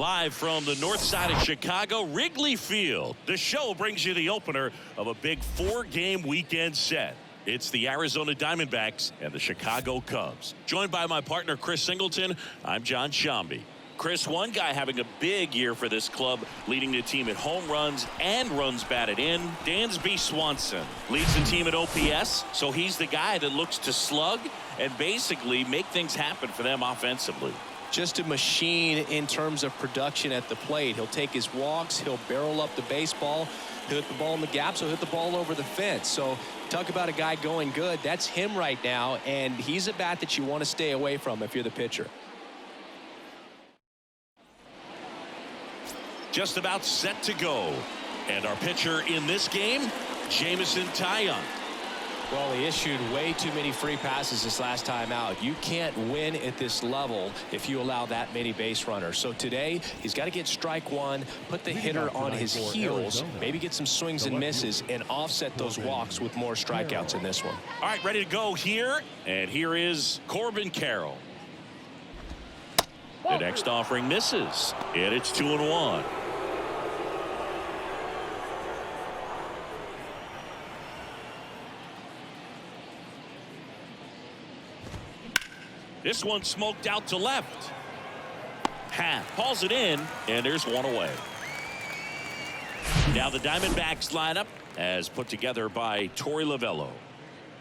Live from the north side of Chicago, Wrigley Field. The show brings you the opener of a big 4-game weekend set. It's the Arizona Diamondbacks and the Chicago Cubs. Joined by my partner, Chris Singleton, I'm John Shambi. Chris, one guy having a big year for this club, leading the team in home runs and runs batted in, Dansby Swanson. Leads the team at OPS, so he's the guy that looks to slug and basically make things happen for them offensively. Just a machine in terms of production at the plate. He'll take his walks, he'll barrel up the baseball, he'll hit the ball in the gaps, he'll hit the ball over the fence. So talk about a guy going good. That's him right now, and he's a bat that you want to stay away from if you're the pitcher. Just about set to go. And our pitcher in this game, Jameson Taillon. Well, he issued way too many free passes this last time out. You can't win at this level if you allow that many base runners. So today, he's got to get strike one, put the hitter on his heels, maybe get some swings and misses, and offset those walks with more strikeouts in this one. All right, ready to go here. And here is Corbin Carroll. The next offering misses. And it's 2-1. This one smoked out to left. Hauls it in, and there's one away. Now the Diamondbacks lineup as put together by Torey Lovullo.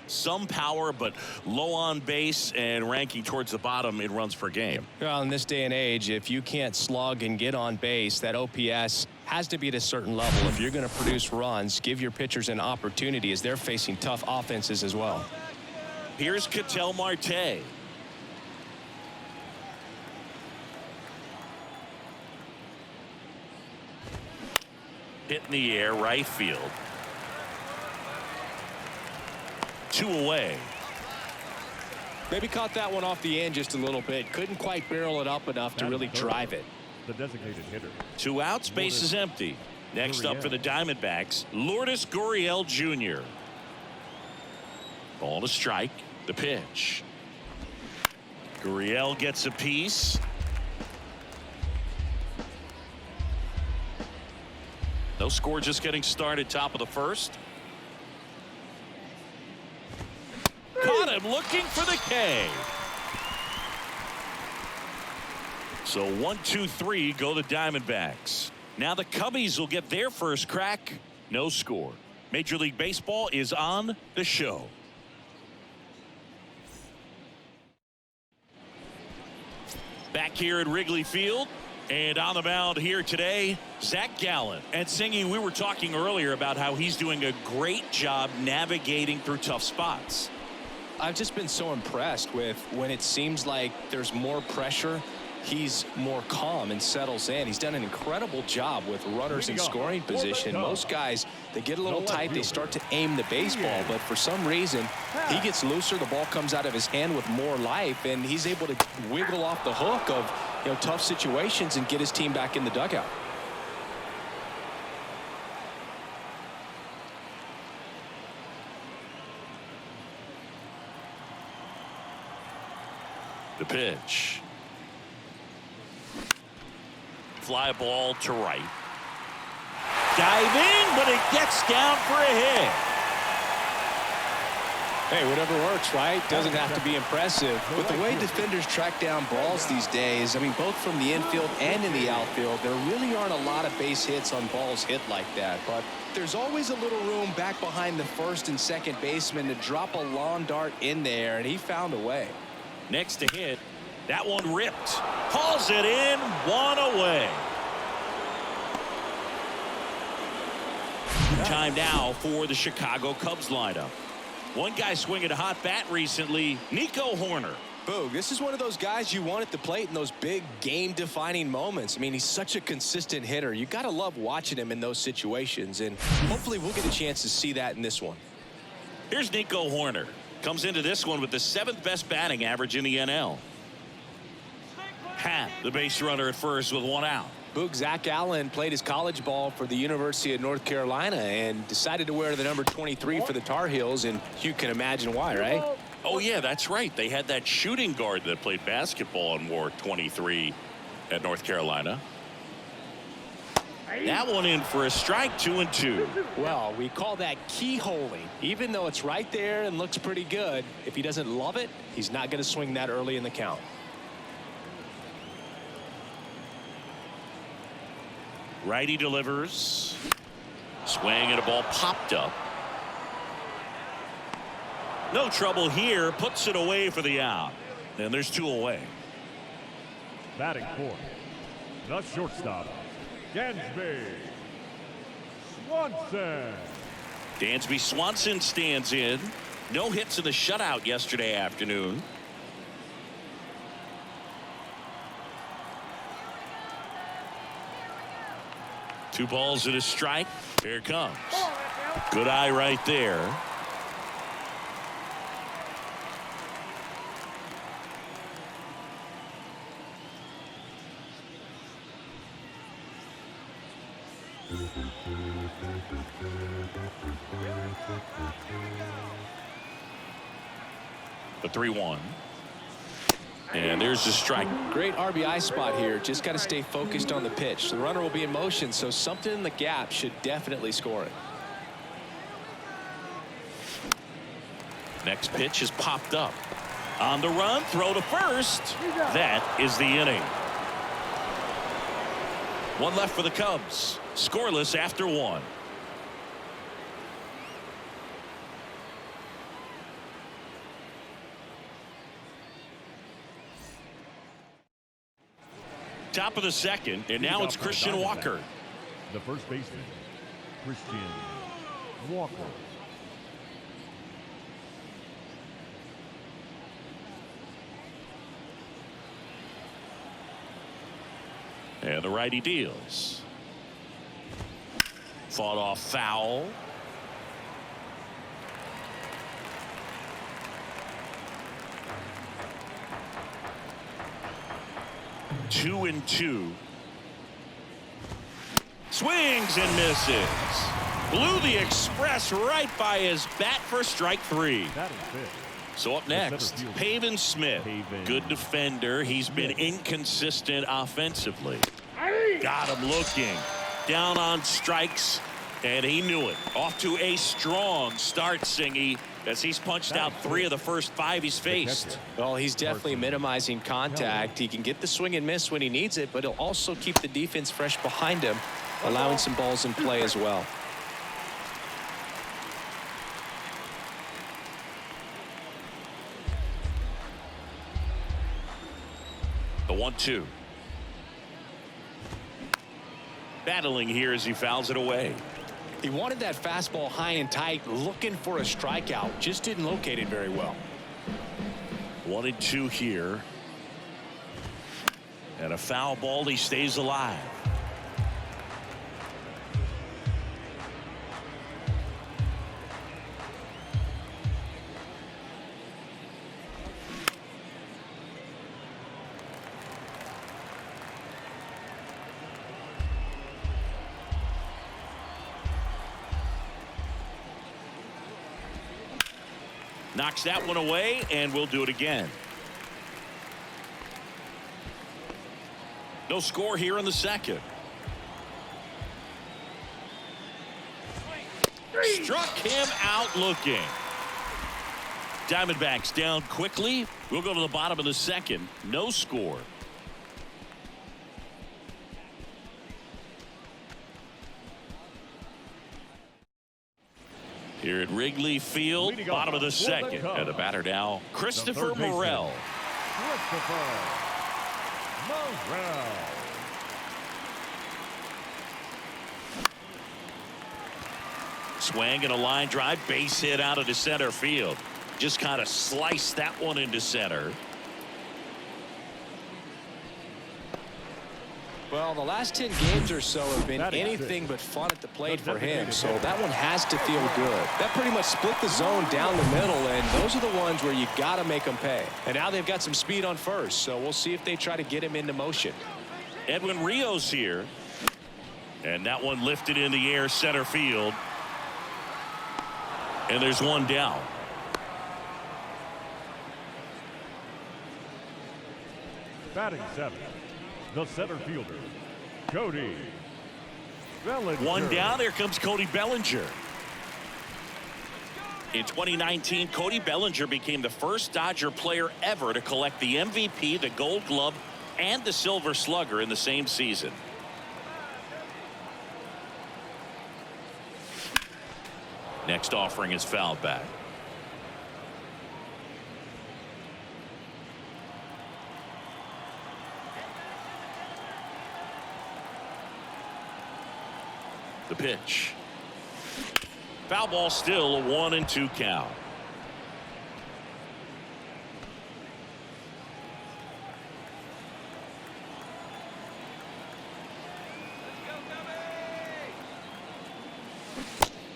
Some power, but low on base and ranking towards the bottom in runs per game. Well, in this day and age, if you can't slug and get on base, that OPS has to be at a certain level. If you're going to produce runs, give your pitchers an opportunity as they're facing tough offenses as well. Here's Ketel Marte. Hit in the air, right field. 2 away. Maybe caught that one off the end just a little bit. Couldn't quite barrel it up enough to really drive it. The designated hitter. 2 outs, base is empty. Next up for the Diamondbacks, Lourdes Gurriel Jr. Ball to strike. The pitch. Gurriel gets a piece. No score, just getting started, top of the first. Caught him looking for the K. So 1, 2, 3 go the Diamondbacks. Now the Cubbies will get their first crack. No score. Major League Baseball is on the show. Back here at Wrigley Field. And on the mound here today, Zach Gallen. And Singy, we were talking earlier about how he's doing a great job navigating through tough spots. I've just been so impressed with when it seems like there's more pressure, he's more calm and settles in. He's done an incredible job with runners in scoring position. Most guys, they get a little tight, they start to aim the baseball, but for some reason, he gets looser, the ball comes out of his hand with more life, and he's able to wiggle off the hook of tough situations and get his team back in the dugout. The pitch. Fly ball to right. Diving, but it gets down for a hit. Hey, whatever works, right? Doesn't have to be impressive. But the way defenders track down balls these days, I mean, both from the infield and in the outfield, there really aren't a lot of base hits on balls hit like that. But there's always a little room back behind the first and second baseman to drop a lawn dart in there, and he found a way. Next to hit. That one ripped. Hauls it in, 1 away. Time now for the Chicago Cubs lineup. One guy swinging a hot bat recently, Nico Hoerner. Boog, this is one of those guys you want at the plate in those big game-defining moments. I mean, he's such a consistent hitter. You got to love watching him in those situations, and hopefully we'll get a chance to see that in this one. Here's Nico Hoerner. Comes into this one with the 7th best batting average in the NL. The base runner at first with 1 out. Boog, Zach Allen played his college ball for the University of North Carolina and decided to wear the number 23 for the Tar Heels, and you can imagine why, right? Oh, yeah, that's right. They had that shooting guard that played basketball and wore 23 at North Carolina. That one in for a strike, 2-2. Well, we call that keyholing. Even though it's right there and looks pretty good, if he doesn't love it, he's not going to swing that early in the count. Righty delivers. Swing and a ball popped up. No trouble here. Puts it away for the out. And there's 2 away. Batting fourth, the shortstop, Dansby Swanson. Dansby Swanson stands in. No hits in the shutout yesterday afternoon. Two balls and a strike. Here it comes. Good eye right there. The 3-1. And there's the strike. Great RBI spot here. Just got to stay focused on the pitch. The runner will be in motion, so something in the gap should definitely score it. Next pitch is popped up. On the run, throw to first. That is the inning. One left for the Cubs. Scoreless after 1. Top of the second, and now it's Christian Walker. The first baseman, Christian Walker. And the righty deals. Fought off foul. Two and 2. Swings and misses. Blew the express right by his bat for strike 3. So up next, Pavin Smith. Good defender. He's been inconsistent offensively. Got him looking. Down on strikes, and he knew it. Off to a strong start, Singy, as he's punched out 3 of the first 5 he's faced. Well, he's definitely minimizing contact. He can get the swing and miss when he needs it, but he'll also keep the defense fresh behind him, allowing some balls in play as well. The 1-2. Battling here as he fouls it away. He wanted that fastball high and tight, looking for a strikeout. Just didn't locate it very well. 1-2 here. And a foul ball. He stays alive. Knocks that one away, and we'll do it again. No score here in the second. Struck him out looking. Diamondbacks down quickly. We'll go to the bottom of the second. No score. Here at Wrigley Field, bottom of the second. And the batter now, Christopher Morel. Swing and a line drive, base hit out into center field. Just kind of sliced that one into center. Well, the last 10 games or so have been anything but fun at the plate for him, so that one has to feel good. That pretty much split the zone down the middle, and those are the ones where you got to make them pay. And now they've got some speed on first, so we'll see if they try to get him into motion. Edwin Rios here. And that one lifted in the air center field. And there's one down. Batting 7, the center fielder, Cody Bellinger. One down. Here comes Cody Bellinger. In 2019, Cody Bellinger became the first Dodger player ever to collect the MVP, the Gold Glove, and the Silver Slugger in the same season. Next offering is fouled back. The pitch. Foul ball, still a 1-2 count.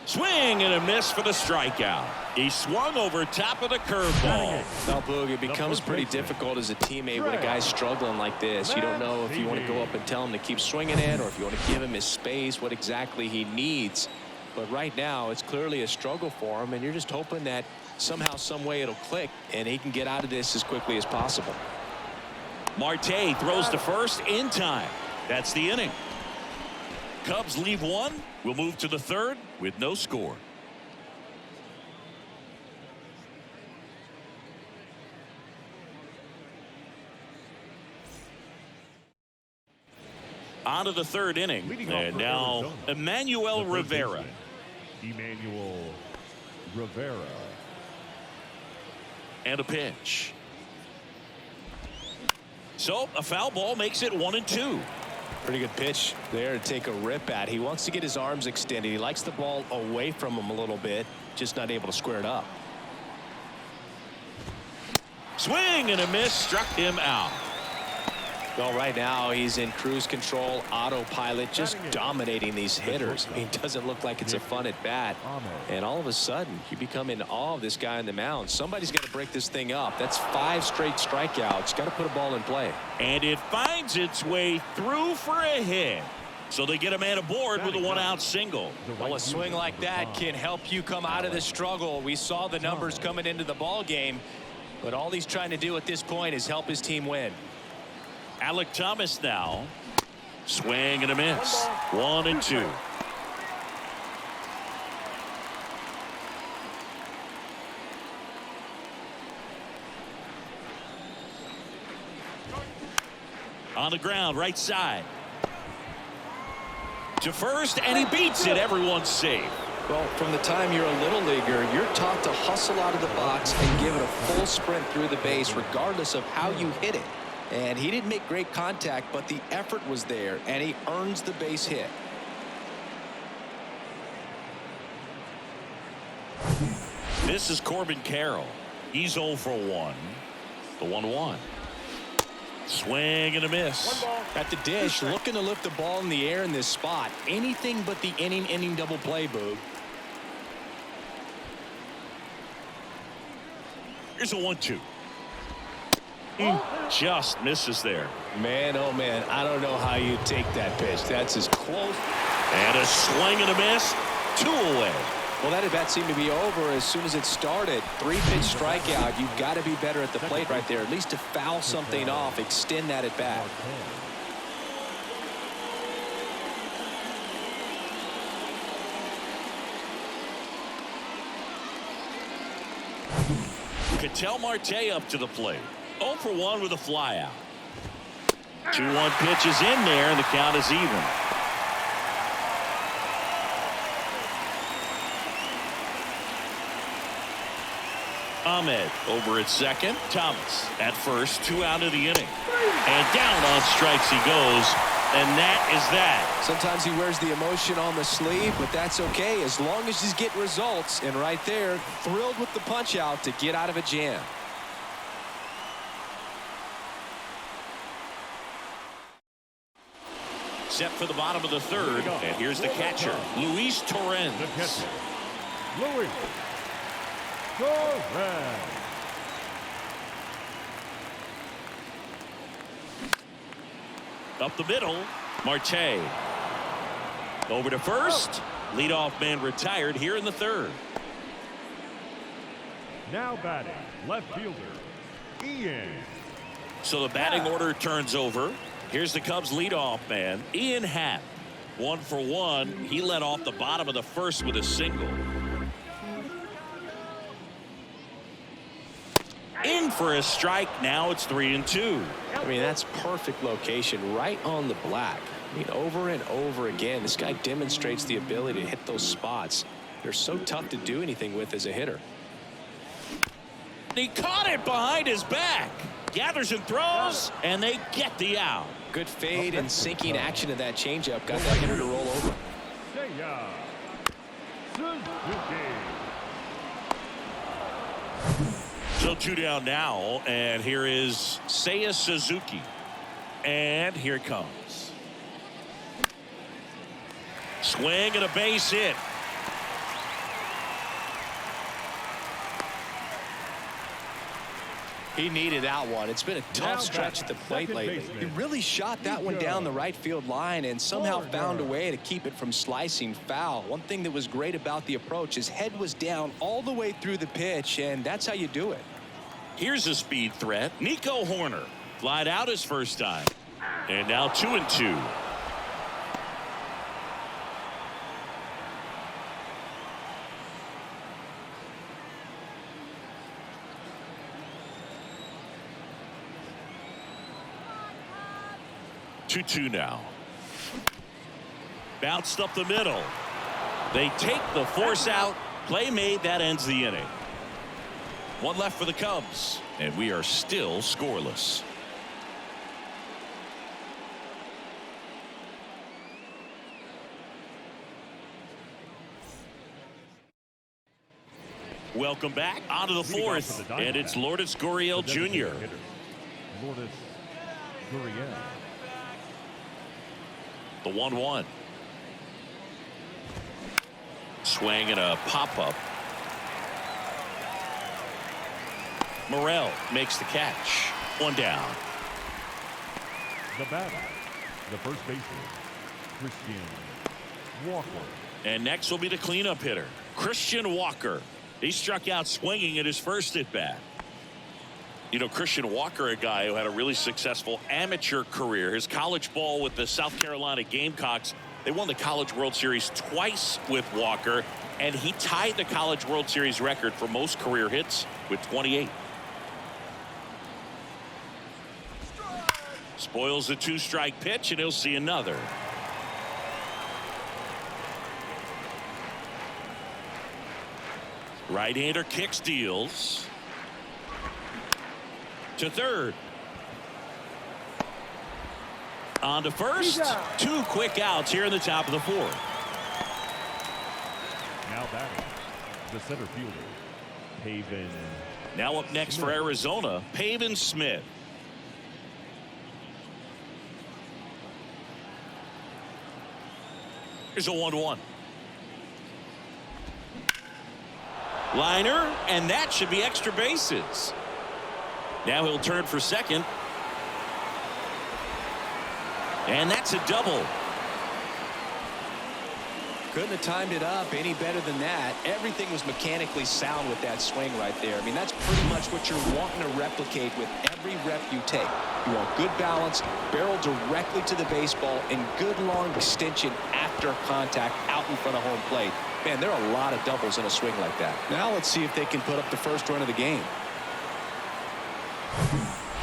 Swing and a miss for the strikeout. He swung over top of the curveball. Now, Boog, it becomes pretty difficult as a teammate when a guy's struggling like this. You don't know if you want to go up and tell him to keep swinging it, or if you want to give him his space, what exactly he needs. But right now, it's clearly a struggle for him, and you're just hoping that somehow, some way it'll click, and he can get out of this as quickly as possible. Marte throws to first in time. That's the inning. Cubs leave one. We'll move to the third with no score. On to the third inning. And now Emmanuel Rivera. Emmanuel Rivera. And a pitch. So a foul ball makes it 1-2. Pretty good pitch there to take a rip at. He wants to get his arms extended. He likes the ball away from him a little bit, just not able to square it up. Swing and a miss, struck him out. Well, right now he's in cruise control, autopilot, just dominating these hitters. I mean, it doesn't look like it's a fun at bat. And all of a sudden, you become in awe of this guy on the mound. Somebody's got to break this thing up. That's 5 straight strikeouts. Got to put a ball in play. And it finds its way through for a hit. So they get a man aboard with a 1-out single. Well, a swing like that can help you come out of the struggle. We saw the numbers coming into the ball game, but all he's trying to do at this point is help his team win. Alec Thomas now. Swing and a miss. 1-2. On the ground, right side. To first, and he beats it. Everyone's safe. Well, from the time you're a little leaguer, you're taught to hustle out of the box and give it a full sprint through the base, regardless of how you hit it. And he didn't make great contact, but the effort was there, and he earns the base hit. This is Corbin Carroll. He's 0 for 1. The 1-1. Swing and a miss. At the dish, looking to lift the ball in the air in this spot. Anything but the inning double play, Boog. Here's a 1-2. Just misses there. Man, oh man, I don't know how you take that pitch. That's as close. And a swing and a miss. 2 away. Well, that at bat seemed to be over as soon as it started. 3-pitch strikeout. You've got to be better at the plate right there, at least to foul something off, extend that at bat. Ketel Marte up to the plate. 0 for 1 with a flyout. 2-1 pitch is in there, and the count is even. Ahmed over at second. Thomas at first. 2 out of the inning. And down on strikes he goes. And that is that. Sometimes he wears the emotion on the sleeve, but that's okay as long as he's getting results. And right there, thrilled with the punch out to get out of a jam. Set for the bottom of the third. And here's the catcher, Luis Torrens. The catcher, Luis Torrens. Up the middle, Marte. Over to first. Leadoff man retired here in the third. Now batting, left fielder, Ian. So the batting order turns over. Here's the Cubs leadoff man, Ian Happ. 1 for 1. He led off the bottom of the first with a single. In for a strike. Now it's 3-2. I mean, that's perfect location right on the black. I mean, over and over again, this guy demonstrates the ability to hit those spots. They're so tough to do anything with as a hitter. He caught it behind his back. Gathers and throws, and they get the out. Good fade and sinking action of that changeup got that hitter to roll over. So 2 down now, and here is Seiya Suzuki. And here it comes. Swing and a base hit. He needed that one. It's been a tough stretch at the plate lately. He really shot that one down the right field line and somehow found a way to keep it from slicing foul. One thing that was great about the approach, his head was down all the way through the pitch, and that's how you do it. Here's a speed threat. Nico Horner flied out his first time. And now 2-2. Two now. Bounced up the middle. They take the force out. Play made. That ends the inning. 1 left for the Cubs, and we are still scoreless. Welcome back onto the 4th, and it's Lourdes Gurriel Jr. Lourdes Gurriel. The 1-1. Swing and a pop-up. Morel makes the catch. 1 down. The batter, the first baseman, Christian Walker. And next will be the cleanup hitter, Christian Walker. He struck out swinging at his first at-bat. You know, Christian Walker, a guy who had a really successful amateur career. His college ball with the South Carolina Gamecocks. They won the College World Series twice with Walker, and he tied the College World Series record for most career hits with 28. Spoils a 2-strike pitch, and he'll see another. Right-hander kicks, deals to third. On to first. 2 quick outs here in the top of the 4th. Now batting, the center fielder, Pavin. Now up next for Arizona, Pavin Smith. Here's a 1-1. Liner, and that should be extra bases. Now he'll turn for second. And that's a double. Couldn't have timed it up any better than that. Everything was mechanically sound with that swing right there. I mean, that's pretty much what you're wanting to replicate with every rep you take. You want good balance, barrel directly to the baseball, and good long extension after contact out in front of home plate. Man, there are a lot of doubles in a swing like that. Now let's see if they can put up the first run of the game.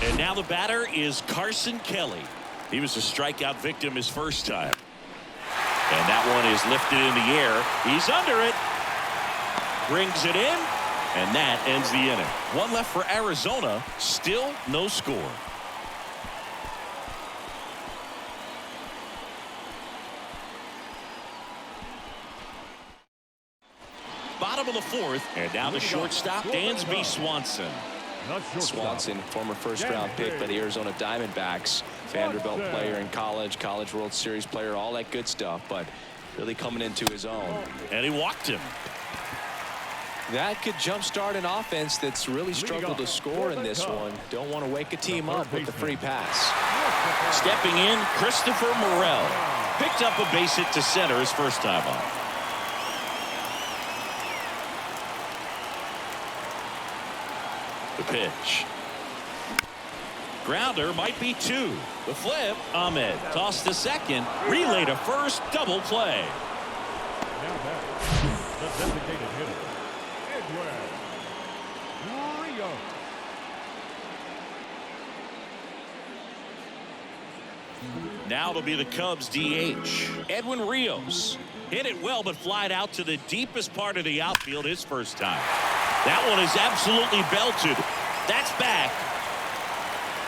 And now the batter is Carson Kelly. He was a strikeout victim his first time. And that one is lifted in the air. He's under it. Brings it in. And that ends the inning. 1 left for Arizona. Still no score. Bottom of the 4th. And now the shortstop, Dansby Swanson. Swanson, former first-round pick by the Arizona Diamondbacks. Vanderbilt player in college, College World Series player, all that good stuff, but really coming into his own. And he walked him. That could jumpstart an offense that's really struggled to score in this one. Don't want to wake a team up with the free pass. Stepping in, Christopher Morel. Picked up a base hit to center his first time up. The pitch. Grounder might be 2. The flip. Ahmed tossed to second. Relay to first. Double play. Now back, the designated hitter, Edwin Rios. Now it'll be the Cubs DH. Edwin Rios hit it well, but flied out to the deepest part of the outfield his first time. That one is absolutely belted. That's back.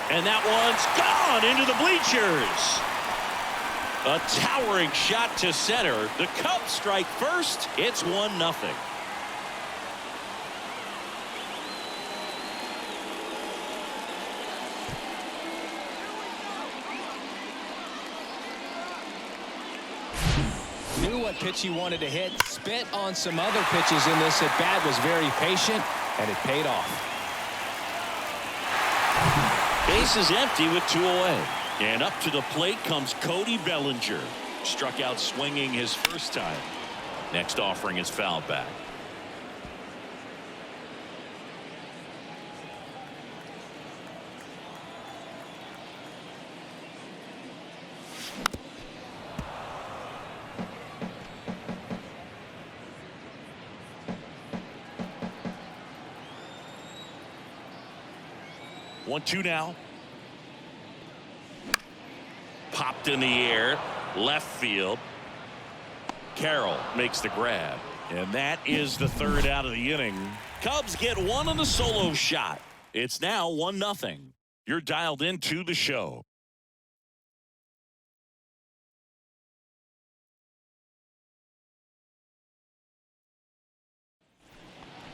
And that one's gone into the bleachers. A towering shot to center. The Cubs strike first. It's 1-0. Knew what pitch he wanted to hit. Spit on some other pitches in this at bat. Was very patient, and it paid off. Base is empty with 2 away. And up to the plate comes Cody Bellinger. Struck out swinging his first time. Next offering is fouled back. One, 2 now. Popped in the air. Left field. Carroll makes the grab. And that is the 3rd out of the inning. Cubs get 1 on the solo shot. It's now 1-0. You're dialed into the show.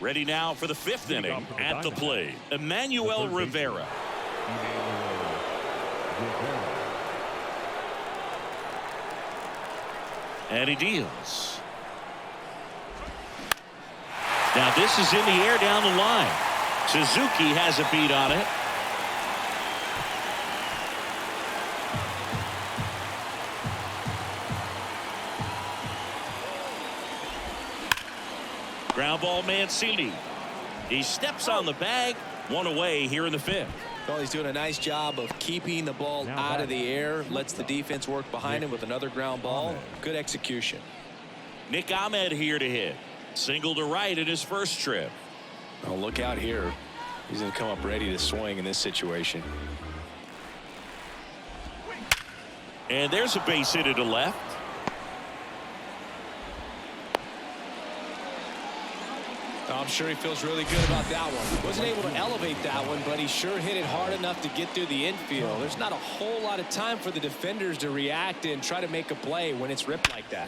Ready now for the 5th inning. At the plate, Emmanuel Rivera. And he deals. Now this is in the air down the line. Suzuki has a beat on it. Ground ball, Mancini. He steps on the bag. 1 away here in the 5th. Well, he's doing a nice job of keeping the ball out of the air. Lets the defense work behind him with another ground ball. Good execution. Nick Ahmed here to hit. Single to right in his first trip. Oh, look out here. He's going to come up ready to swing in this situation. And there's a base hit to left. I'm sure he feels really good about that one. Wasn't able to elevate that one, but he sure hit it hard enough to get through the infield. There's not a whole lot of time for the defenders to react and try to make a play when it's ripped like that.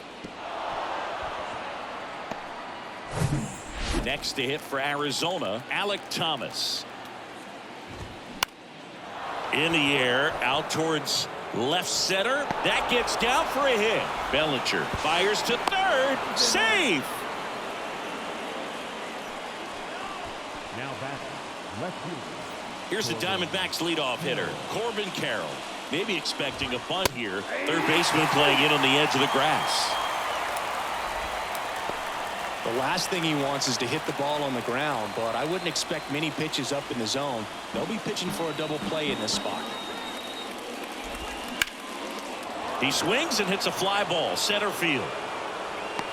Next to hit for Arizona, Alek Thomas. In the air, out towards left center. That gets down for a hit. Bellinger fires to third. Safe. Now back, left fielder. Here's the Diamondbacks leadoff hitter, Corbin Carroll. Maybe expecting a bunt here. Third baseman playing in on the edge of the grass. The last thing he wants is to hit the ball on the ground, but I wouldn't expect many pitches up in the zone. They'll be pitching for a double play in this spot. He swings and hits a fly ball center field.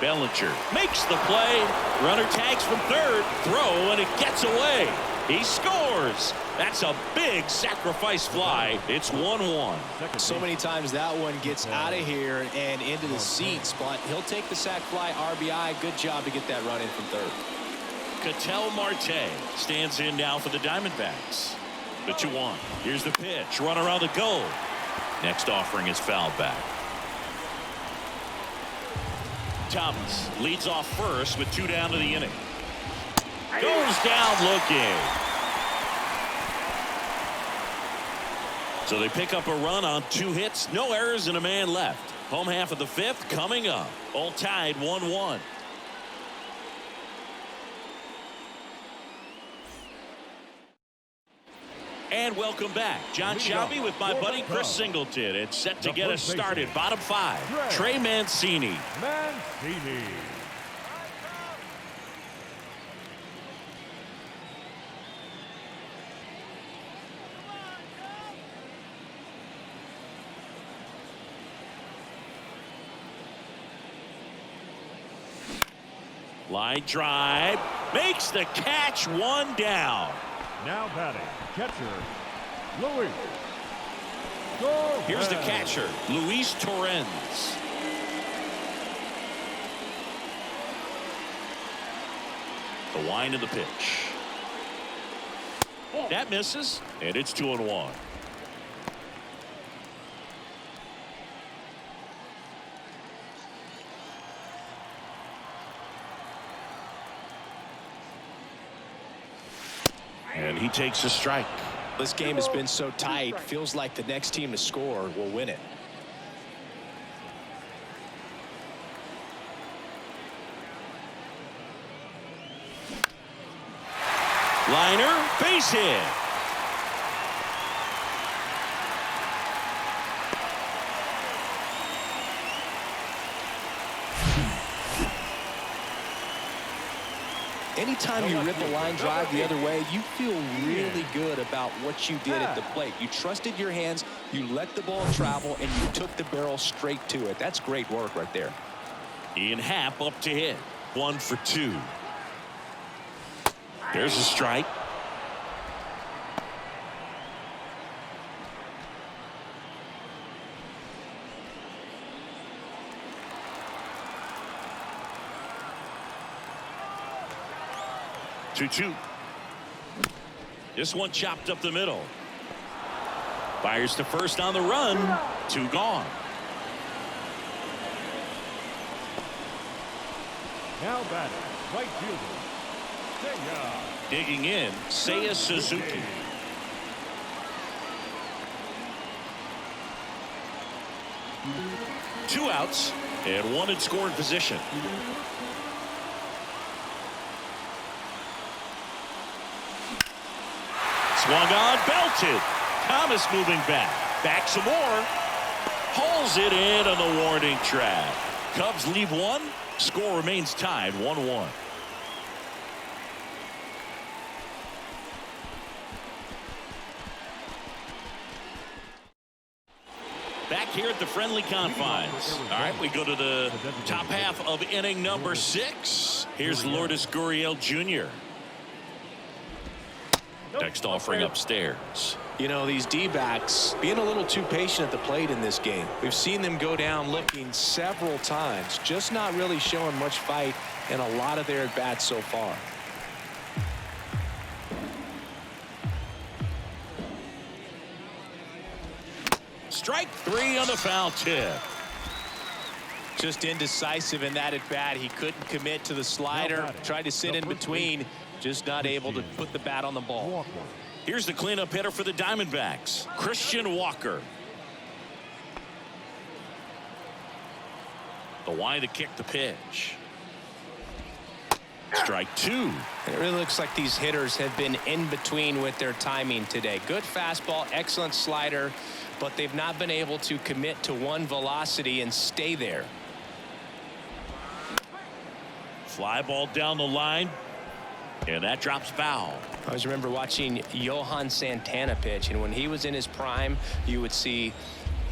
Bellinger makes the play. Runner tags from third. Throw, and it gets away. He scores. That's a big sacrifice fly. It's 1-1. So many times that one gets out of here and into the seats, but he'll take the sac fly RBI. Good job to get that run in from third. Ketel Marte stands in now for the Diamondbacks. The 2-1. Here's the pitch. Runner on the goal. Next offering is fouled back. Thomas leads off first with 2 down to the inning. Goes down looking. So they pick up a run on 2 hits, no errors, and a man left. Home half of the 5th coming up. All tied 1-1. And welcome back. John Shelby with my buddy Chris Singleton. It's set to get us started. Bottom 5. Trey Mancini. Mancini. Line drive. Makes the catch, one down. Now batting, catcher, Louis. Here's the catcher, Luis Torrens. The wind of the pitch. That misses, and it's 2-1. And he takes a strike. This game has been so tight. Feels like the next team to score will win it. Liner, base hit. Anytime you rip a line drive the other way, you feel really good about what you did at the plate. You trusted your hands, you let the ball travel, and you took the barrel straight to it. That's great work right there. Ian Happ up to hit. 1 for 2. There's a strike. Two. This one chopped up the middle. Fires to first on the run. 2 gone. Now batting, right fielder, Seiya. Digging in, Seiya Suzuki. Two outs and one in scoring position. Swung on, belted. Thomas moving back. Back some more. Hauls it in on the warning track. Cubs leave one. Score remains tied 1-1. Back here at the friendly confines. All right, we go to the top half of inning number 6. Here's Lourdes Gurriel Jr. Next offering upstairs. You know, these D-backs being a little too patient at the plate in this game. We've seen them go down looking several times, just not really showing much fight in a lot of their at-bats so far. Strike 3 on the foul tip. Just indecisive in that at-bat. He couldn't commit to the slider. Tried to sit in between. Just not able to put the bat on the ball. Here's the cleanup hitter for the Diamondbacks, Christian Walker. The wind to kick the pitch. Strike 2. It really looks like these hitters have been in between with their timing today. Good fastball, excellent slider, but they've not been able to commit to one velocity and stay there. Fly ball down the line. And that drops foul. I always remember watching Johan Santana pitch, and when he was in his prime, you would see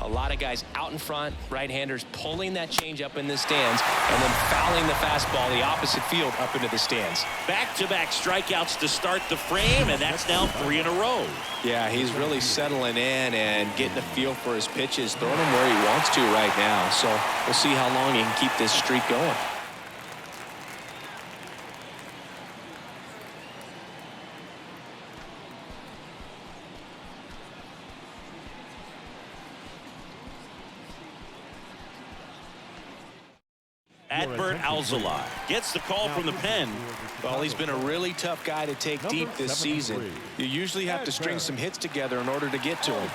a lot of guys out in front, right-handers pulling that change up in the stands and then fouling the fastball the opposite field up into the stands. Back-to-back strikeouts to start the frame, and that's now 3 in a row. Yeah, he's really settling in and getting a feel for his pitches, throwing them where he wants to right now. So we'll see how long he can keep this streak going. Adbert Alzolay gets the call from the pen. Well, he's been a really tough guy to take deep this season. You usually have to string some hits together in order to get to him.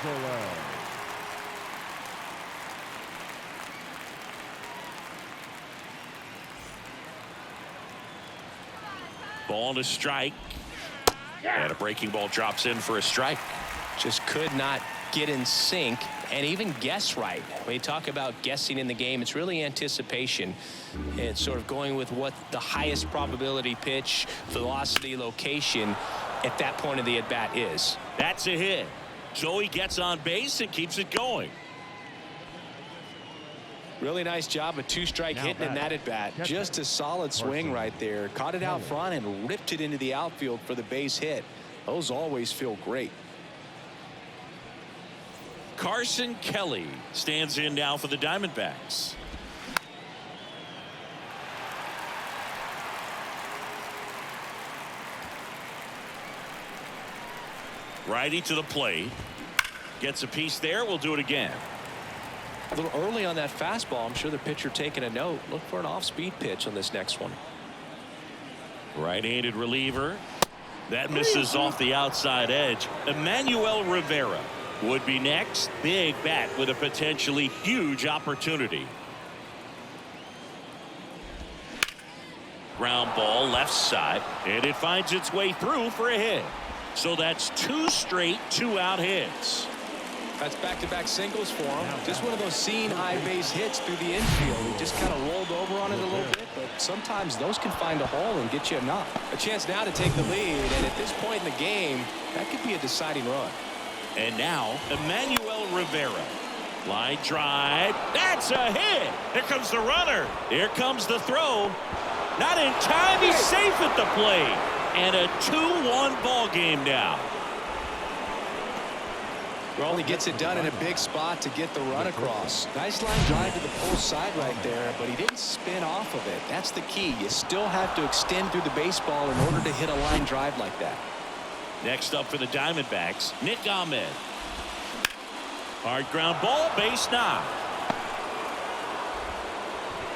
Ball and a strike. And a breaking ball drops in for a strike. Just could not get in sync and even guess right. When you talk about guessing in the game, it's really anticipation. It's sort of going with what the highest probability pitch, velocity, location at that point of the at-bat is. That's a hit. Joey gets on base and keeps it going. Really nice job, a two-strike hitting in that at bat. Just a solid swing right there. Caught it out front and ripped it into the outfield for the base hit. Those always feel great. Carson Kelly stands in now for the Diamondbacks. Righty to the plate. Gets a piece there. We'll do it again. A little early on that fastball. I'm sure the pitcher taking a note. Look for an off-speed pitch on this next one. Right-handed reliever. That misses off the outside edge. Emmanuel Rivera would be next. Big bat with a potentially huge opportunity. Ground ball left side, and it finds its way through for a hit. So that's 2 straight 2-out hits. That's back-to-back singles for him. Just one of those seeing eye base hits through the infield. He just kind of rolled over on it a little bit, but sometimes those can find a hole and get you a knock. A chance now to take the lead, and at this point in the game, that could be a deciding run. And now Emmanuel Rivera. Line drive. That's a hit. Here comes the runner. Here comes the throw. Not in time. He's safe at the plate. And a 2-1 ball game now. Raleigh gets it done in a big spot to get the run across. Nice line drive to the pull side right there, but he didn't spin off of it. That's the key. You still have to extend through the baseball in order to hit a line drive like that. Next up for the Diamondbacks, Nick Ahmed. Hard ground ball, base knock.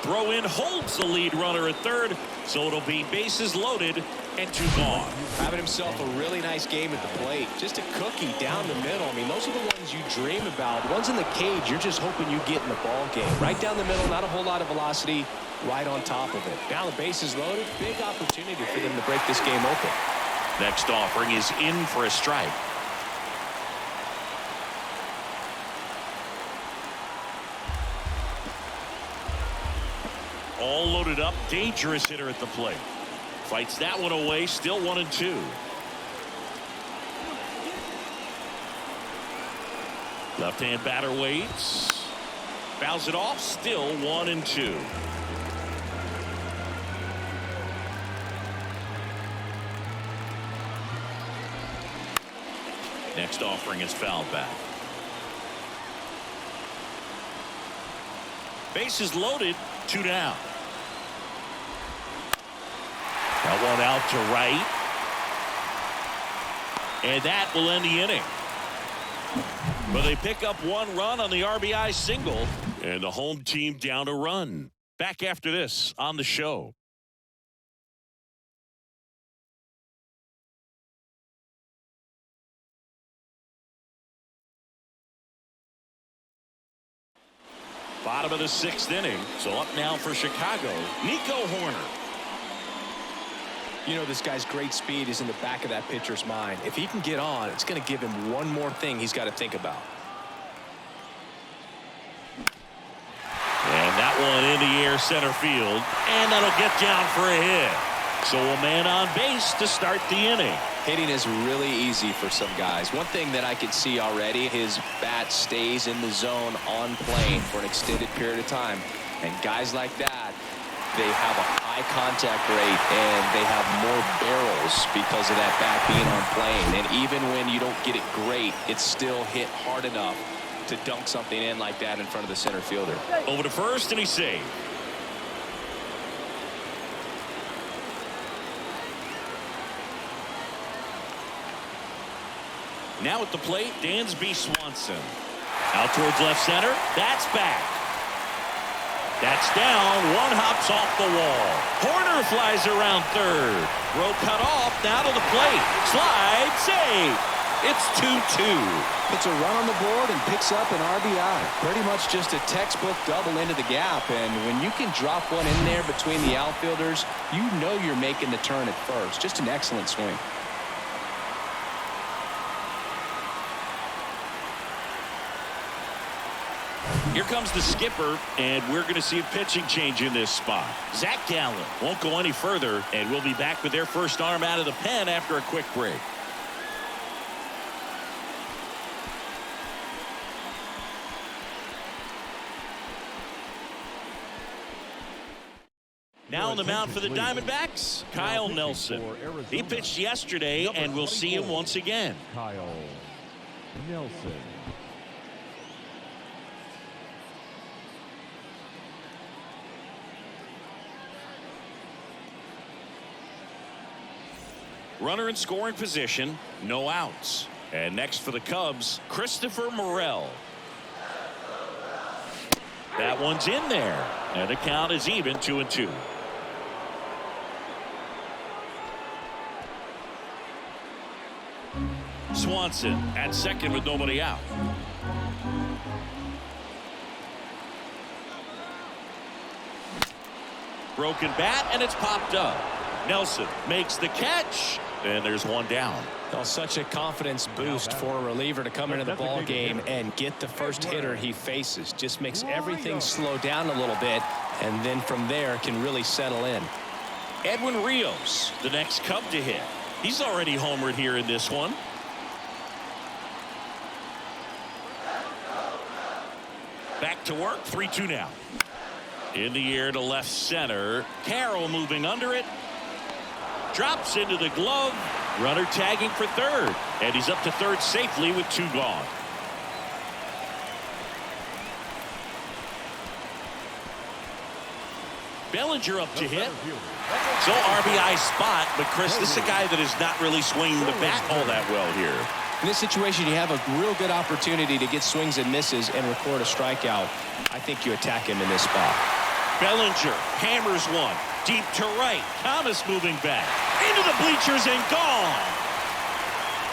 Throw in holds the lead runner at third, so it'll be bases loaded and 2 gone. Having himself a really nice game at the plate. Just a cookie down the middle. I mean, those are the ones you dream about. The ones in the cage, you're just hoping you get in the ball game. Right down the middle, not a whole lot of velocity, right on top of it. Now the bases loaded, big opportunity for them to break this game open. Next offering is in for a strike. All loaded up, dangerous hitter at the plate. Fights that one away, still 1-2. Left-hand batter waits. Fouls it off, still 1-2. Next offering is fouled back. Bases loaded, 2 down. That one out to right. And that will end the inning. But they pick up 1 run on the RBI single. And the home team down a run. Back after this on the show. Bottom of the 6th inning. So up now for Chicago, Nico Horner. You know, this guy's great speed is in the back of that pitcher's mind. If he can get on, it's going to give him one more thing he's got to think about. And that one in the air center field. And that'll get down for a hit. So a man on base to start the inning. Hitting is really easy for some guys. One thing that I can see already, his bat stays in the zone on plane for an extended period of time. And guys like that, they have a high contact rate and they have more barrels because of that bat being on plane. And even when you don't get it great, it's still hit hard enough to dunk something in like that in front of the center fielder. Over to first, and he's saved. Now at the plate, Dansby Swanson. Out towards left center. That's back. That's down. One hops off the wall. Horner flies around third. Throw cut off. Now to the plate. Slide. Save. It's 2-2. Puts a run on the board and picks up an RBI. Pretty much just a textbook double into the gap. And when you can drop one in there between the outfielders, you know you're making the turn at first. Just an excellent swing. Here comes the skipper, and we're going to see a pitching change in this spot. Zach Gallen won't go any further, and we'll be back with their first arm out of the pen after a quick break. Now on the mound for the Diamondbacks, Kyle Nelson. He pitched yesterday, and we'll see him once again. Kyle Nelson. Runner in scoring position, no outs. And next for the Cubs, Christopher Morel. That one's in there, and the count is even, 2-2. Swanson at second with nobody out. Broken bat, and it's popped up. Nelson makes the catch, and there's one down. Well, such a confidence boost for a reliever to come into the ball game and get the first hitter he faces. Just makes everything slow down a little bit, and then from there can really settle in. Edwin Rios, the next Cub to hit. He's already homered here in this one. Back to work, 3-2 now. In the air to left center. Carroll moving under it. Drops into the glove. Runner tagging for third. And he's up to third safely with 2 gone. Bellinger up to hit. So RBI spot, but Chris, this is a guy that is not really swinging the bat all that well here. In this situation, you have a real good opportunity to get swings and misses and record a strikeout. I think you attack him in this spot. Bellinger hammers one deep to right. Thomas moving back into the bleachers and gone.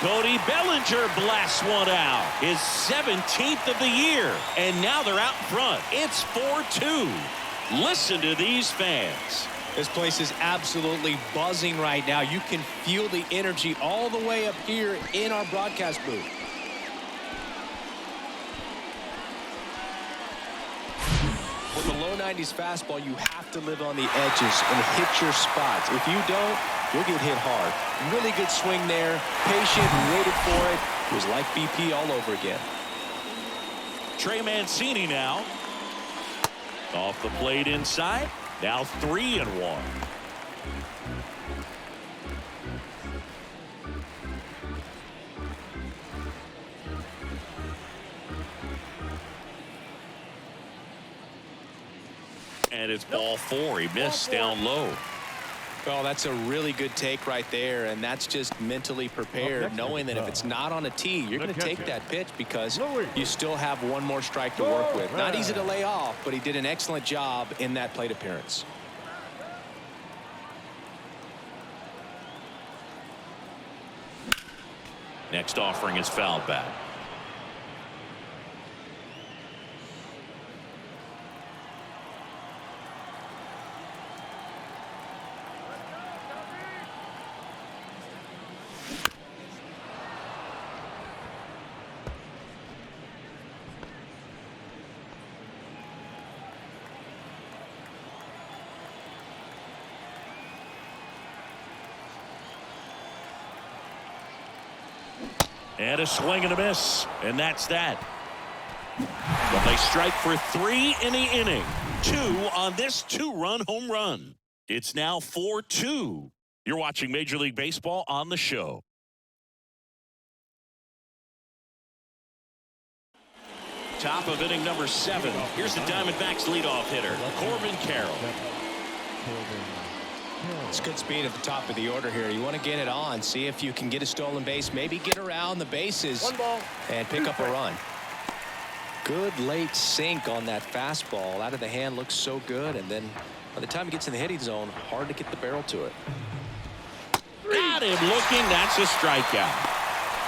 Cody Bellinger blasts one out, his 17th of the year, and now they're out front. It's 4-2. Listen to these fans. This place is absolutely buzzing right now. You can feel the energy all the way up here in our broadcast booth. With a low 90s fastball, you have to live on the edges and hit your spots. If you don't, you'll get hit hard. Really good swing there. Patient, waited for it. It was like BP all over again. Trey Mancini now. Off the plate inside. Now 3-1. And it's ball 4. He missed down low. Well, that's a really good take right there, and that's just mentally prepared, knowing that if it's not on a tee, you're going to take that pitch because you still have one more strike to work with. Not easy to lay off, but he did an excellent job in that plate appearance. Next offering is fouled back. And a swing and a miss, and that's that. But they strike for 3 in the inning. 2 on this 2-run home run. It's now 4-2. You're watching Major League Baseball on the show. Top of inning number 7. Here's the Diamondbacks leadoff hitter, Corbin Carroll. It's good speed at the top of the order here. You want to get it on, see if you can get a stolen base, maybe get around the bases and pick up a run. Good late sink on that fastball. Out of the hand, looks so good, and then by the time it gets in the hitting zone, hard to get the barrel to it. Got him looking. That's a strikeout.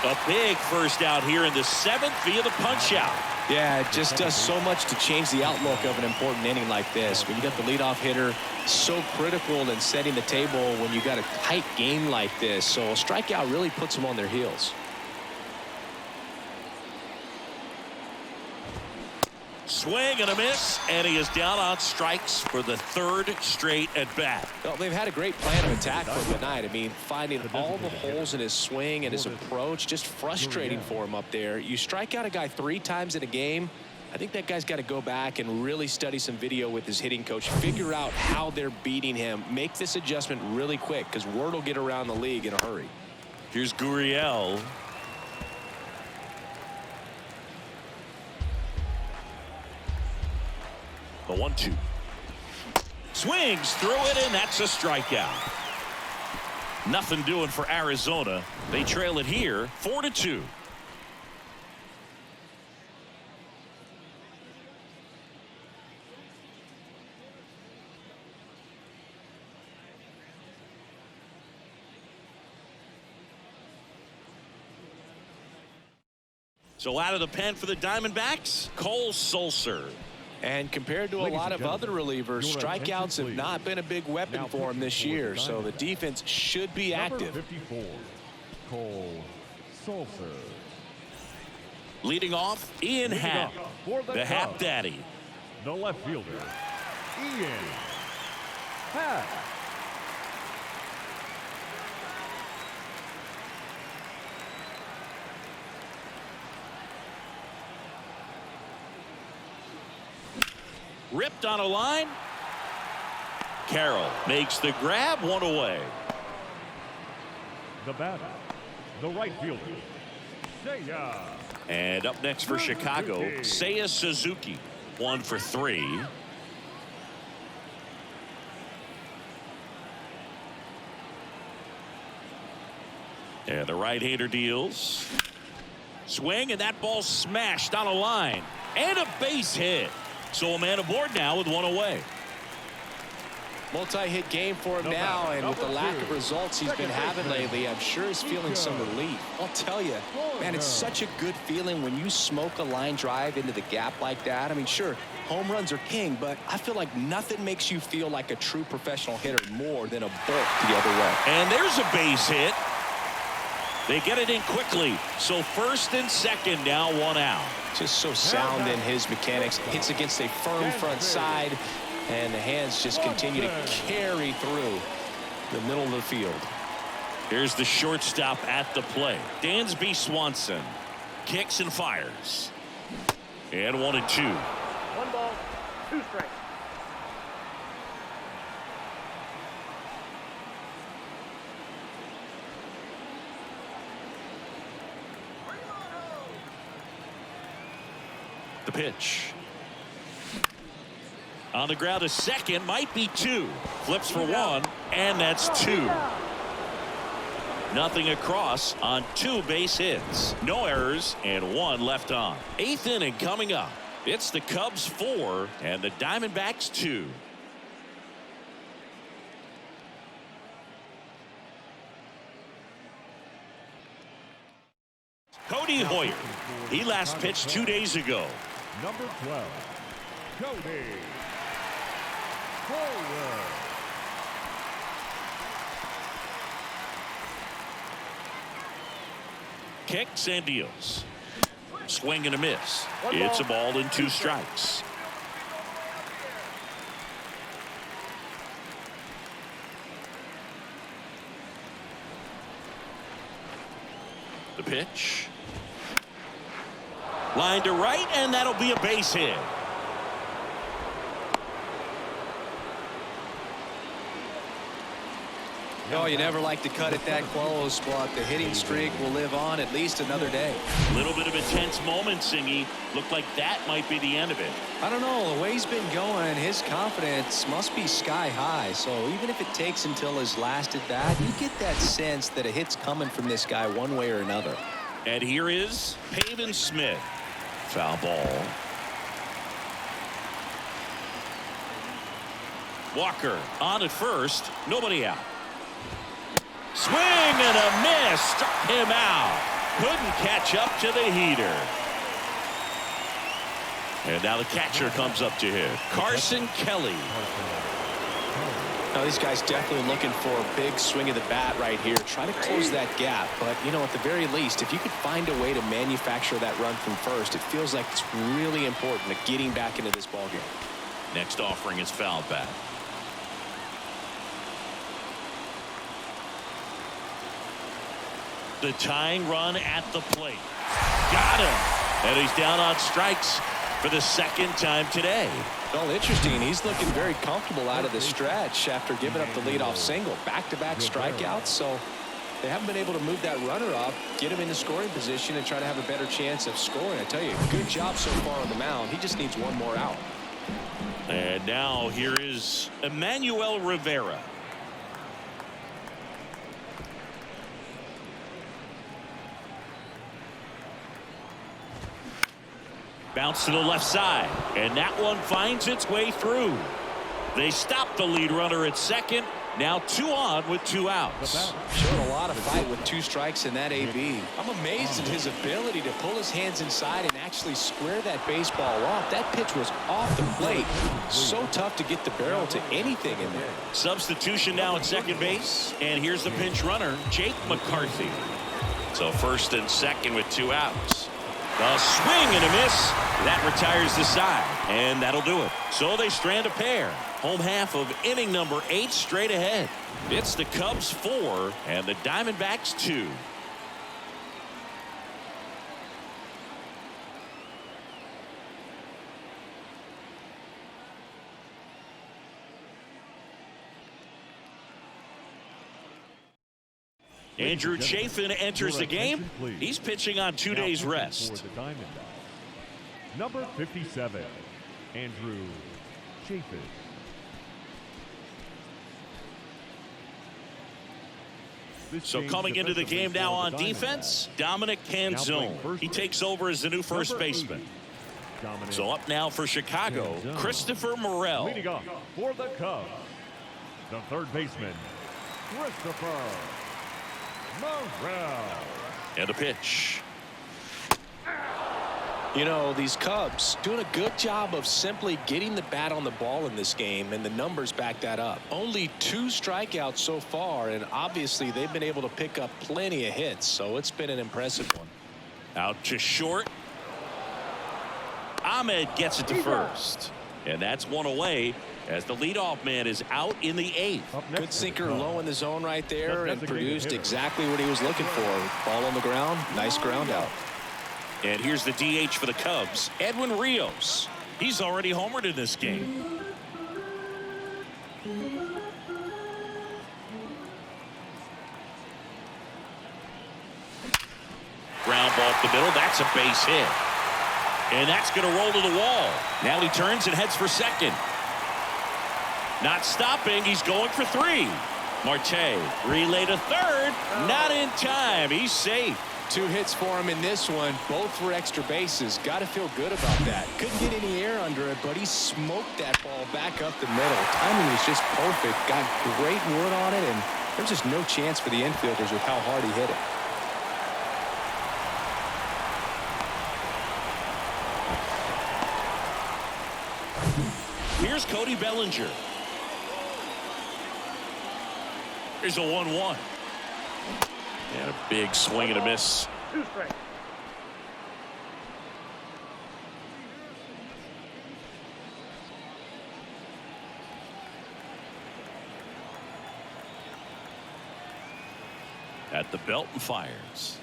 A big first out here in the 7th via the punch out. Yeah, it just does so much to change the outlook of an important inning like this. When you got the leadoff hitter, so critical in setting the table when you got a tight game like this. So a strikeout really puts them on their heels. Swing and a miss, and he is down on strikes for the 3rd straight at bat. Well, they've had a great plan of attack for him tonight. I mean, finding all the holes in his swing and his approach, just frustrating for him up there. You strike out a guy 3 times in a game, I think that guy's got to go back and really study some video with his hitting coach. Figure out how they're beating him. Make this adjustment really quick because word will get around the league in a hurry. Here's Gurriel. The 1-2. Swings through it, and that's a strikeout. Nothing doing for Arizona. They trail it here 4-2. So out of the pen for the Diamondbacks, Cole Sulser. And compared to a lot of other relievers, strikeouts have not been a big weapon for him this year. So the defense should be active. 54, Cole Sulser. Leading off, Ian Happ, the Happ Daddy. The left fielder, Ian Happ. Ripped on a line. Carroll makes the grab, one away. The batter, the right fielder, Seiya. And up next for Chicago, Seiya Suzuki. 1 for 3. And the right-hander deals. Swing, and that ball smashed on a line. And a base hit. So a man aboard now with 1 away. Multi-hit game for him now, and with the lack of results he's been having lately, I'm sure he's feeling some relief. I'll tell you, man, it's such a good feeling when you smoke a line drive into the gap like that. I mean, sure, home runs are king, but I feel like nothing makes you feel like a true professional hitter more than a bolt the other way. And there's a base hit. They get it in quickly. So first and second, now 1 out. Just so sound in his mechanics. Hits against a firm front side, and the hands just continue to carry through the middle of the field. Here's the shortstop at the plate. Dansby Swanson kicks and fires. And 1-2. 1 ball, 2 strikes. The pitch. On the ground, a second, might be 2. Flips for 1, and that's 2. Nothing across on 2 base hits. No errors and 1 left on. 8th inning coming up. It's the Cubs 4 and the Diamondbacks 2. Cody Hoyer. He last pitched 2 days ago. Number 12, Cody Hoyer. Kicks and deals. Swing and a miss. It's a ball and 2 strikes. The pitch. Line to right, and that'll be a base hit. Oh, you never like to cut it that close, but the hitting streak will live on at least another day. A little bit of a tense moment, Singy. Looked like that might be the end of it. I don't know. The way he's been going, his confidence must be sky high. So even if it takes until his last at bat, you get that sense that a hit's coming from this guy one way or another. And here is Pavin Smith. Foul ball. Walker on at first. Nobody out. Swing and a miss. Struck him out. Couldn't catch up to the heater. And now the catcher comes up to hit. Carson Kelly. Now these guys definitely looking for a big swing of the bat right here. Try to close that gap. But, you know, at the very least, if you could find a way to manufacture that run from first, it feels like it's really important to getting back into this ballgame. Next offering is foul back. The tying run at the plate. Got him. And he's down on strikes. for the second time today. Well, interesting. He's looking very comfortable out of the stretch after giving up the leadoff single. Back-to-back strikeouts, so they haven't been able to move that runner up, get him in the scoring position, and try to have a better chance of scoring. I tell you, good job so far on the mound. He just needs one more out. And now here is Emmanuel Rivera. Bounce to the left side, and that one finds its way through. They stop the lead runner at second. Now 2 on with 2 outs. Showed a lot of fight with 2 strikes in that AB. I'm amazed at his ability to pull his hands inside and actually square that baseball off. That pitch was off the plate. So tough to get the barrel to anything in there. Substitution now at second base, and here's the pinch runner, Jake McCarthy. So first and second with 2 outs. A swing and a miss. That retires the side, and that'll do it. So they strand a pair. Home half of inning number 8 straight ahead. It's the Cubs 4 and the Diamondbacks 2. Andrew Chafin enters the game. He's pitching on 2 days rest. Number 57, Andrew Chafin. So coming into the game now on defense, Dominic Canzone. He takes over as the new first baseman. So up now for Chicago, Christopher Morel. Leading off for the Cubs, the third baseman, Christopher Morel. And a pitch. You know, these Cubs doing a good job of simply getting the bat on the ball in this game, and the numbers back that up. Only 2 strikeouts so far, and obviously they've been able to pick up plenty of hits, so it's been an impressive one. Out to short. Ahmed gets it to first, and that's 1 away as the leadoff man is out in the 8th. Good sinker low in the zone right there, and produced exactly what he was looking for. Ball on the ground, nice ground out. And here's the DH for the Cubs, Edwin Rios. He's already homered in this game. Ground ball up the middle. That's a base hit. And that's going to roll to the wall. Now he turns and heads for second. Not stopping. He's going for 3. Marte relay to third. Not in time. He's safe. 2 hits for him in this one, both for extra bases. Got to feel good about that. Couldn't get any air under it, but he smoked that ball back up the middle. Timing was just perfect. Got great wood on it, and there's just no chance for the infielders with how hard he hit it. Here's Cody Bellinger. Here's a 1-1. And a big swing and a miss. 2 strikes. At the belt and fires.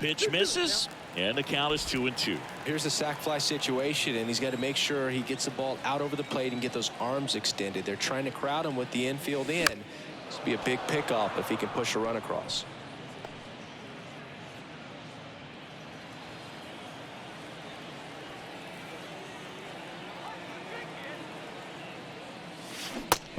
Pitch misses, and the count is 2-2. Here's a sac fly situation, and he's got to make sure he gets the ball out over the plate and get those arms extended. They're trying to crowd him with the infield in. This will be a big pickup if he can push a run across.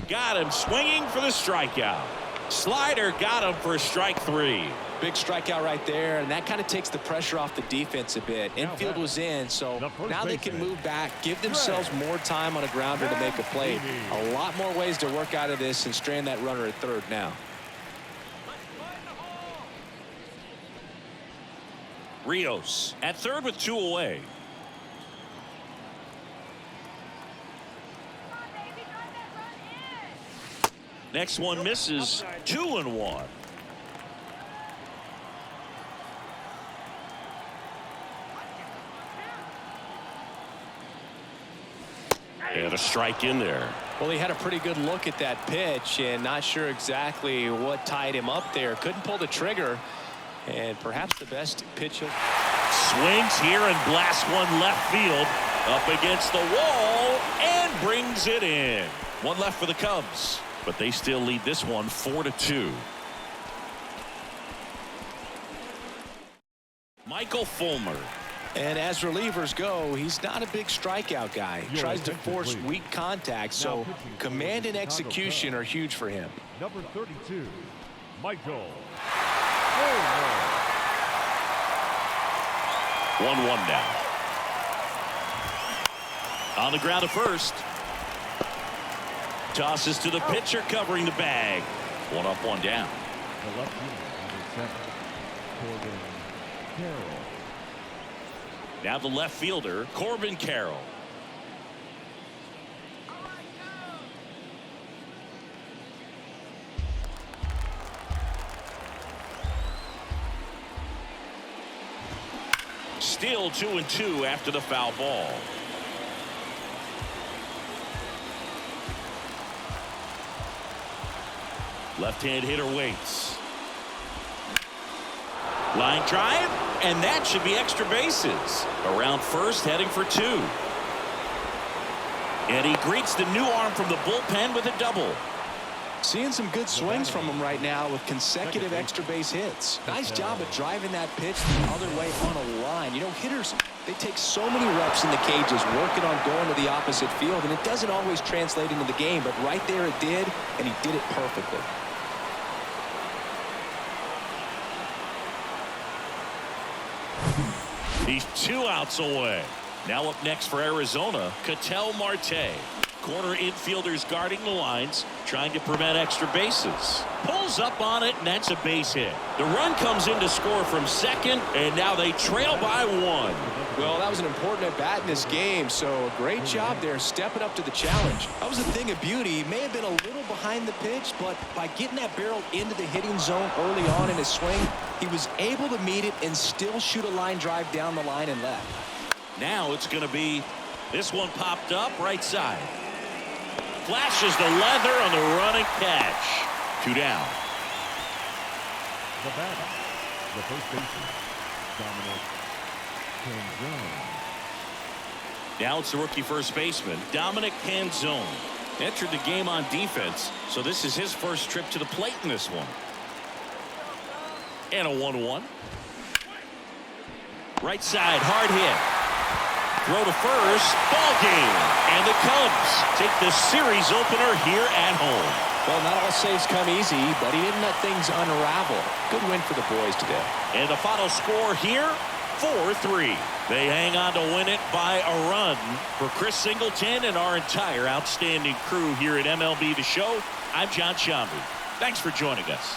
Got him swinging for the strikeout. Slider got him for strike 3. Big strikeout right there, and that kind of takes the pressure off the defense a bit. Infield was in, so now they can move back, give themselves more time on a grounder to make a play. A lot more ways to work out of this and strand that runner at third now. Rios at third with 2 away. Next one misses. 2-1. And a strike in there. Well, he had a pretty good look at that pitch and not sure exactly what tied him up there. Couldn't pull the trigger, and perhaps the best pitch of... Swings here and blasts one left field. Up against the wall and brings it in. One left for the Cubs, but they still lead this one 4-2. Michael Fulmer. And as relievers go, he's not a big strikeout guy. He tries to force weak contact, so command and execution are huge for him. Number 32, Michael. 1-1 now. On the ground to first. Tosses to the pitcher covering the bag. 1 up, 1 down. The left fielder, number 7, Corbin Carroll. Now the left fielder, Corbin Carroll. Still 2-2 after the foul ball. Left-hand hitter waits. Line drive, and that should be extra bases. Around first, heading for 2. And he greets the new arm from the bullpen with a double. Seeing some good swings from him right now with consecutive extra base hits. Nice job of driving that pitch the other way on a line. You know, hitters, they take so many reps in the cages working on going to the opposite field, and it doesn't always translate into the game, but right there it did, and he did it perfectly. He's 2 outs away. Now up next for Arizona, Ketel Marte. Corner infielders guarding the lines, trying to prevent extra bases. Pulls up on it, and that's a base hit. The run comes in to score from second, and now they trail by 1. Well, that was an important at-bat in this game, so a great job there stepping up to the challenge. That was a thing of beauty. He may have been a little behind the pitch, but by getting that barrel into the hitting zone early on in his swing, he was able to meet it and still shoot a line drive down the line and left. Now it's going to be, this one popped up right side. Flashes the leather on the running catch. 2 down. The batter, the first baseman, Dominic Canzone. Now it's the rookie first baseman, Dominic Canzone. Entered the game on defense, so this is his first trip to the plate in this one. And a 1-1. Right side, hard hit. Throw to first, ball game. And the Cubs take the series opener here at home. Well, not all saves come easy, but he didn't let things unravel. Good win for the boys today. And the final score here, 4-3. They hang on to win it by a run. For Chris Singleton and our entire outstanding crew here at MLB The Show, I'm John Shambi. Thanks for joining us.